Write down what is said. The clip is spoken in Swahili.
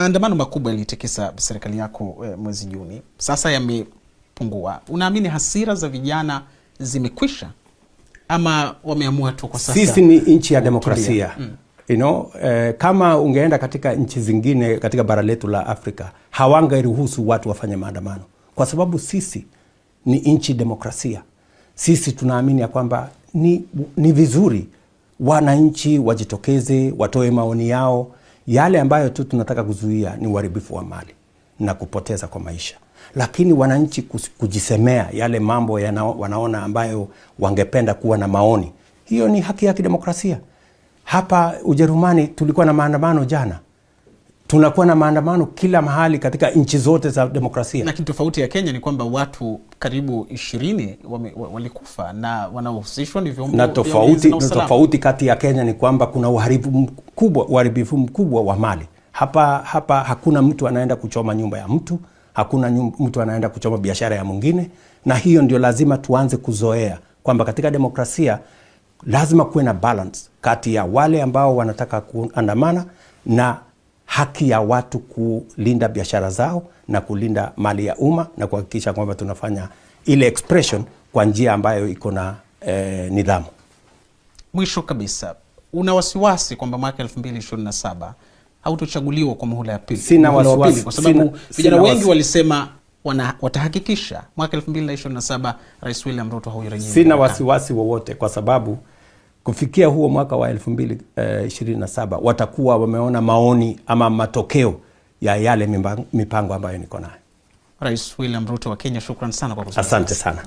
Maandamano makubwa yalitikisa serikali yako mwezi Juni. Sasa yamepungua. Unaamini hasira za vijana zimekwisha ama wameamua tu kwa sasa? Sisi ni nchi ya demokrasia. You know, kama ungeenda katika nchi zingine katika bara letu la Afrika, hawangeruhusu watu wafanye maandamano. Kwa sababu sisi ni nchi demokrasia. Sisi tunaamini ya kwamba ni vizuri wananchi wajitokeze, watoe maoni yao. Yale ambayo tu tunataka kuzuia ni uharibifu wa mali na kupoteza kwa maisha. Lakini wananchi kujisemea yale mambo wanaona ambayo wangependa kuwa na maoni, hiyo ni haki ya kidemokrasia. Hapa Ujerumani tulikuwa na maandamano jana. Tunakuwa na maandamano kila mahali katika nchi zote za demokrasia. Lakini tofauti ya Kenya ni kwamba watu karibu 20 walikufa na wanaohusishwa ni vyombo vya ulinzi na usalama. Tofauti kati ya Kenya ni kwamba kuna uharibifu mkubwa wa mali. Hapa hakuna mtu anaenda kuchoma nyumba ya mtu, hakuna mtu anaenda kuchoma biashara ya mwingine, na hiyo ndio lazima tuanze kuzoea kwamba katika demokrasia lazima kuwe na balance kati ya wale ambao wanataka kuandamana na haki ya watu kulinda biashara zao na kulinda mali ya umma na kuhakikisha kwamba tunafanya ile expression kwa njia ambayo iko na nidhamu. Mwisho kabisa, una wasiwasi kwamba mwaka 2027 hautochaguliwa kwa muhula ya pili? Sina wasiwasi, kwa sababu vijana wengi walisema watahakikisha mwaka 2027 Rais William Ruto haurejei. Sina wasiwasi wowote kwa sababu kufikia huo mwaka wa 2027 watakuwa wameona maoni ama matokeo ya yale mipango ambayo niko nayo. Rais William Ruto wa Kenya, shukran sana kwa kuzungumza. Asante sana.